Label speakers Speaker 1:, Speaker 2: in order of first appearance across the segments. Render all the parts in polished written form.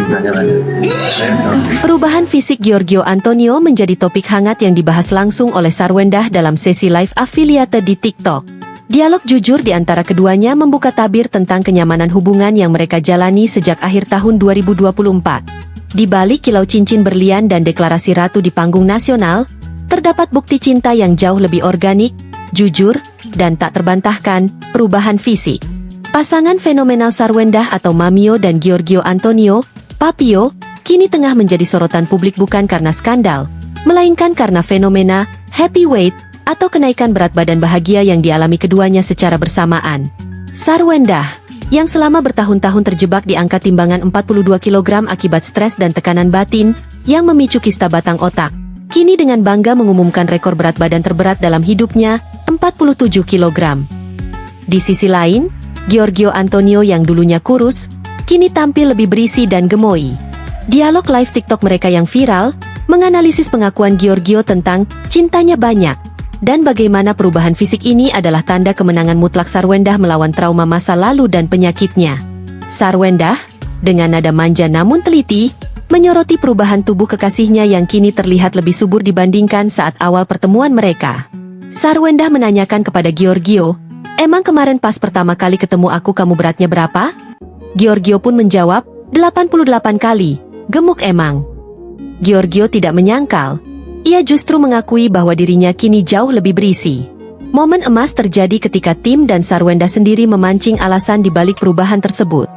Speaker 1: cintanya banyak.
Speaker 2: Perubahan fisik Giorgio Antonio menjadi topik hangat yang dibahas langsung oleh Sarwendah dalam sesi live affiliate di TikTok. Dialog jujur di antara keduanya membuka tabir tentang kenyamanan hubungan yang mereka jalani sejak akhir tahun 2024. Di balik kilau cincin berlian dan deklarasi ratu di panggung nasional, terdapat bukti cinta yang jauh lebih organik, jujur, dan tak terbantahkan, perubahan fisik. Pasangan fenomenal Sarwendah atau Mamio dan Giorgio Antonio, Papio, kini tengah menjadi sorotan publik bukan karena skandal, melainkan karena fenomena happy weight atau kenaikan berat badan bahagia yang dialami keduanya secara bersamaan. Sarwendah, yang selama bertahun-tahun terjebak di angka timbangan 42 kg akibat stres dan tekanan batin yang memicu kista batang otak, kini dengan bangga mengumumkan rekor berat badan terberat dalam hidupnya, 47 kg. Di sisi lain, Giorgio Antonio yang dulunya kurus, kini tampil lebih berisi dan gemoy. Dialog live TikTok mereka yang viral, menganalisis pengakuan Giorgio tentang cintanya banyak, dan bagaimana perubahan fisik ini adalah tanda kemenangan mutlak Sarwendah melawan trauma masa lalu dan penyakitnya. Sarwendah, dengan nada manja namun teliti, menyoroti perubahan tubuh kekasihnya yang kini terlihat lebih subur dibandingkan saat awal pertemuan mereka. Sarwendah menanyakan kepada Giorgio, "Emang kemarin pas pertama kali ketemu aku kamu beratnya berapa?" Giorgio pun menjawab, 88 kali, gemuk emang. Giorgio tidak menyangkal. Ia justru mengakui bahwa dirinya kini jauh lebih berisi. Momen emas terjadi ketika tim dan Sarwendah sendiri memancing alasan di balik perubahan tersebut.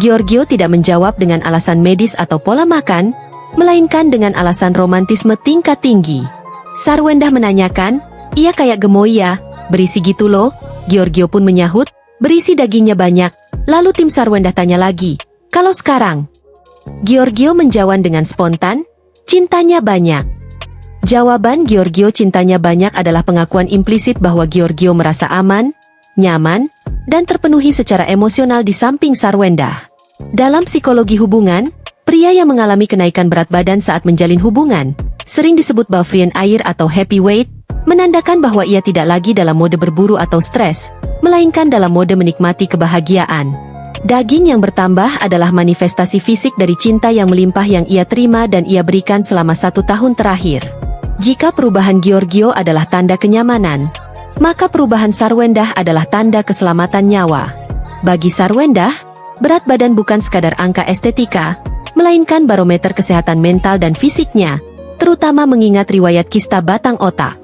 Speaker 2: Giorgio tidak menjawab dengan alasan medis atau pola makan, melainkan dengan alasan romantisme tingkat tinggi. Sarwendah menanyakan, "Iya kayak gemoy ya, berisi gitu loh." Giorgio pun menyahut, "Berisi dagingnya banyak." Lalu tim Sarwendah tanya lagi, "Kalau sekarang?" Giorgio menjawab dengan spontan, "Cintanya banyak." Jawaban Giorgio cintanya banyak adalah pengakuan implisit bahwa Giorgio merasa aman, nyaman, dan terpenuhi secara emosional di samping Sarwendah. Dalam psikologi hubungan, pria yang mengalami kenaikan berat badan saat menjalin hubungan, sering disebut Bavarian air atau happy weight, menandakan bahwa ia tidak lagi dalam mode berburu atau stres, melainkan dalam mode menikmati kebahagiaan. Daging yang bertambah adalah manifestasi fisik dari cinta yang melimpah yang ia terima dan ia berikan selama 1 tahun terakhir. Jika perubahan Giorgio adalah tanda kenyamanan, maka perubahan Sarwendah adalah tanda keselamatan nyawa. Bagi Sarwendah, berat badan bukan sekadar angka estetika, melainkan barometer kesehatan mental dan fisiknya, terutama mengingat riwayat kista batang otak.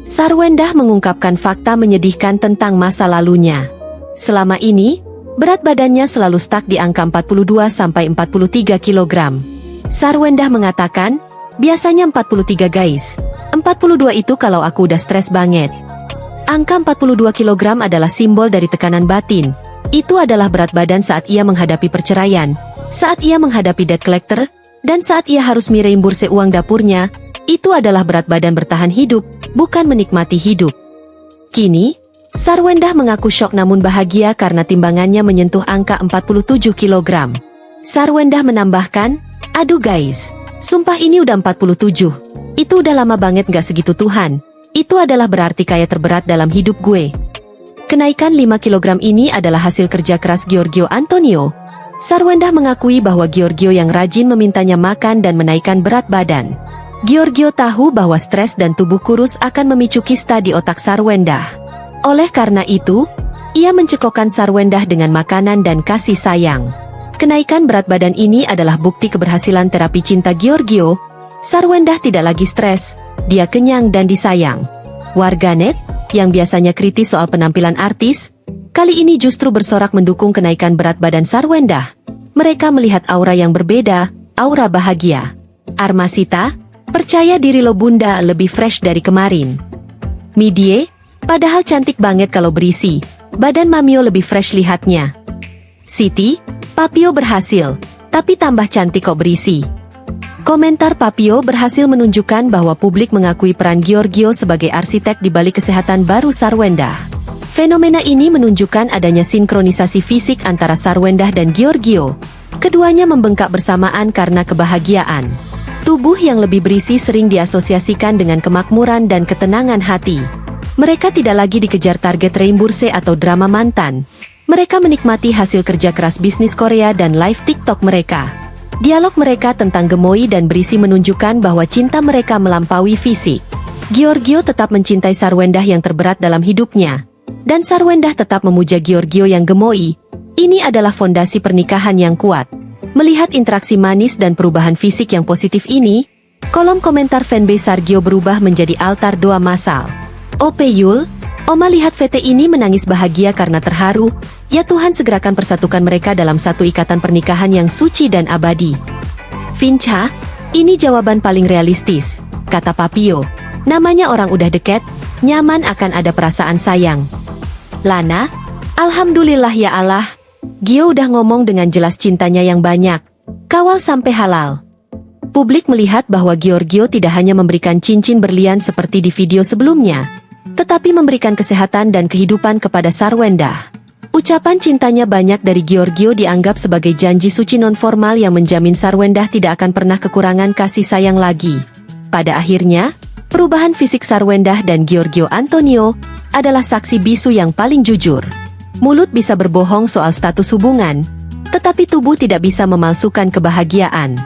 Speaker 2: Sarwendah mengungkapkan fakta menyedihkan tentang masa lalunya. Selama ini, berat badannya selalu stuck di angka 42-43 kg. Sarwendah mengatakan, "Biasanya 43 guys. 42 itu kalau aku udah stres banget." Angka 42 kg adalah simbol dari tekanan batin. Itu adalah berat badan saat ia menghadapi perceraian, saat ia menghadapi debt collector, dan saat ia harus mereimburse uang dapurnya. Itu adalah berat badan bertahan hidup, bukan menikmati hidup. Kini, Sarwendah mengaku syok namun bahagia karena timbangannya menyentuh angka 47 kg. Sarwendah menambahkan, "Aduh guys, sumpah ini udah 47. Itu udah lama banget gak segitu Tuhan. Itu adalah berarti kayak terberat dalam hidup gue." Kenaikan 5 kg ini adalah hasil kerja keras Giorgio Antonio. Sarwendah mengakui bahwa Giorgio yang rajin memintanya makan dan menaikkan berat badan. Giorgio tahu bahwa stres dan tubuh kurus akan memicu kista di otak Sarwendah. Oleh karena itu, ia mencekokkan Sarwendah dengan makanan dan kasih sayang. Kenaikan berat badan ini adalah bukti keberhasilan terapi cinta Giorgio. Sarwendah tidak lagi stres, dia kenyang dan disayang. Warganet, yang biasanya kritis soal penampilan artis, kali ini justru bersorak mendukung kenaikan berat badan Sarwendah. Mereka melihat aura yang berbeda, aura bahagia. Armasita, percaya diri lo bunda lebih fresh dari kemarin. Midie, padahal cantik banget kalau berisi, badan Mamio lebih fresh lihatnya. Siti, Papio berhasil, tapi tambah cantik kok berisi. Komentar Papio berhasil menunjukkan bahwa publik mengakui peran Giorgio sebagai arsitek di balik kesehatan baru Sarwendah. Fenomena ini menunjukkan adanya sinkronisasi fisik antara Sarwendah dan Giorgio. Keduanya membengkak bersamaan karena kebahagiaan. Tubuh yang lebih berisi sering diasosiasikan dengan kemakmuran dan ketenangan hati. Mereka tidak lagi dikejar target reimburse atau drama mantan. Mereka menikmati hasil kerja keras bisnis Korea dan live TikTok mereka. Dialog mereka tentang gemoy dan berisi menunjukkan bahwa cinta mereka melampaui fisik. Giorgio tetap mencintai Sarwendah yang terberat dalam hidupnya. Dan Sarwendah tetap memuja Giorgio yang gemoy. Ini adalah fondasi pernikahan yang kuat. Melihat interaksi manis dan perubahan fisik yang positif ini, kolom komentar fanbase Sargio berubah menjadi altar doa massal. OP Yul, Oma lihat VT ini menangis bahagia karena terharu. Ya Tuhan, segerakan persatukan mereka dalam satu ikatan pernikahan yang suci dan abadi. Vinca, ini jawaban paling realistis, kata Papio. Namanya orang udah deket, nyaman akan ada perasaan sayang. Lana, alhamdulillah ya Allah. Gio udah ngomong dengan jelas cintanya yang banyak. Kawal sampai halal. Publik melihat bahwa Giorgio tidak hanya memberikan cincin berlian seperti di video sebelumnya, tetapi memberikan kesehatan dan kehidupan kepada Sarwendah. Ucapan cintanya banyak dari Giorgio dianggap sebagai janji suci non-formal yang menjamin Sarwendah tidak akan pernah kekurangan kasih sayang lagi. Pada akhirnya, perubahan fisik Sarwendah dan Giorgio Antonio adalah saksi bisu yang paling jujur. Mulut bisa berbohong soal status hubungan, tetapi tubuh tidak bisa memalsukan kebahagiaan.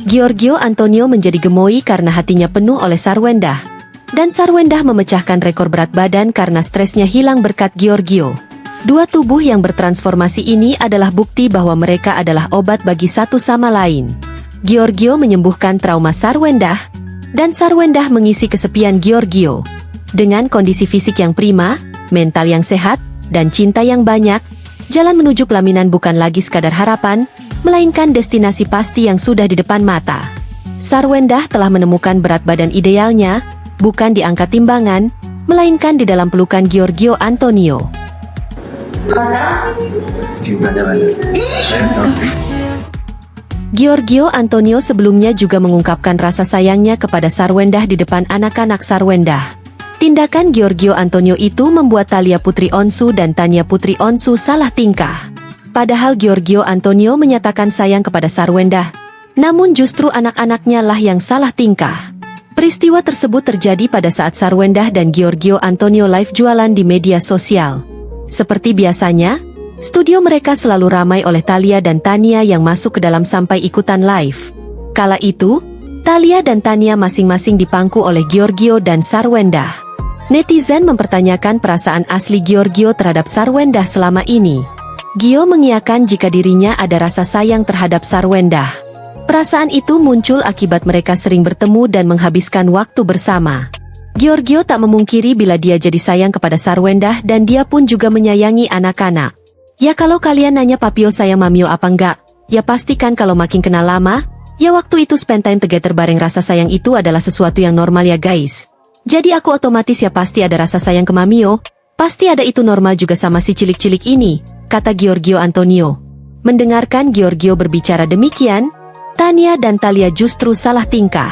Speaker 2: Giorgio Antonio menjadi gemoy karena hatinya penuh oleh Sarwendah. Dan Sarwendah memecahkan rekor berat badan karena stresnya hilang berkat Giorgio. Dua tubuh yang bertransformasi ini adalah bukti bahwa mereka adalah obat bagi satu sama lain. Giorgio menyembuhkan trauma Sarwendah, dan Sarwendah mengisi kesepian Giorgio. Dengan kondisi fisik yang prima, mental yang sehat, dan cinta yang banyak, jalan menuju pelaminan bukan lagi sekadar harapan, melainkan destinasi pasti yang sudah di depan mata. Sarwendah telah menemukan berat badan idealnya, bukan di angka timbangan, melainkan di dalam pelukan Giorgio Antonio. Giorgio Antonio sebelumnya juga mengungkapkan rasa sayangnya kepada Sarwendah di depan anak-anak Sarwendah. Tindakan Giorgio Antonio itu membuat Thalia Putri Onsu dan Tania Putri Onsu salah tingkah. Padahal Giorgio Antonio menyatakan sayang kepada Sarwendah, namun justru anak-anaknya lah yang salah tingkah. Peristiwa tersebut terjadi pada saat Sarwendah dan Giorgio Antonio live jualan di media sosial. Seperti biasanya, studio mereka selalu ramai oleh Thalia dan Tania yang masuk ke dalam sampai ikutan live. Kala itu, Thalia dan Tania masing-masing dipangku oleh Giorgio dan Sarwendah. Netizen mempertanyakan perasaan asli Giorgio terhadap Sarwendah selama ini. Gio mengiyakan jika dirinya ada rasa sayang terhadap Sarwendah. Perasaan itu muncul akibat mereka sering bertemu dan menghabiskan waktu bersama. Giorgio tak memungkiri bila dia jadi sayang kepada Sarwendah dan dia pun juga menyayangi anak-anak. Ya kalau kalian nanya Papio sayang Mamio apa enggak, ya pastikan kalau makin kenal lama, ya waktu itu spend time together bareng rasa sayang itu adalah sesuatu yang normal ya guys. Jadi aku otomatis ya pasti ada rasa sayang ke Mamio, pasti ada itu normal juga sama si cilik-cilik ini, kata Giorgio Antonio. Mendengarkan Giorgio berbicara demikian, Tania dan Thalia justru salah tingkah.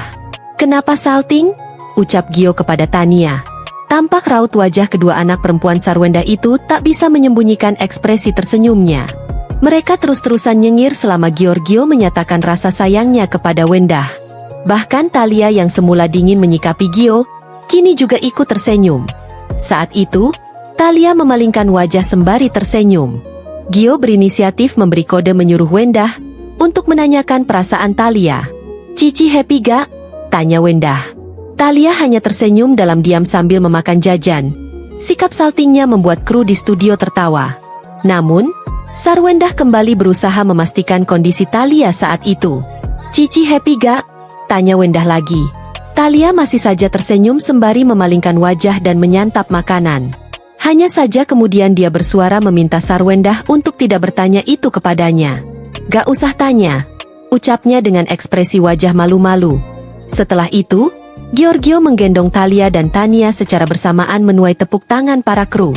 Speaker 2: Kenapa salting? Ucap Gio kepada Tania. Tampak raut wajah kedua anak perempuan Sarwendah itu tak bisa menyembunyikan ekspresi tersenyumnya. Mereka terus-terusan nyengir selama Giorgio menyatakan rasa sayangnya kepada Wendah. Bahkan Thalia yang semula dingin menyikapi Gio, kini juga ikut tersenyum. Saat itu, Thalia memalingkan wajah sembari tersenyum. Gio berinisiatif memberi kode menyuruh Wendah untuk menanyakan perasaan Thalia. Cici happy gak? Tanya Wendah. Thalia hanya tersenyum dalam diam sambil memakan jajan. Sikap saltingnya membuat kru di studio tertawa. Namun, Sarwendah kembali berusaha memastikan kondisi Thalia saat itu. Cici happy gak? Tanya Wendah lagi. Thalia masih saja tersenyum sembari memalingkan wajah dan menyantap makanan. Hanya saja kemudian dia bersuara meminta Sarwendah untuk tidak bertanya itu kepadanya. Gak usah tanya, ucapnya dengan ekspresi wajah malu-malu. Setelah itu, Giorgio menggendong Thalia dan Tania secara bersamaan menuai tepuk tangan para kru.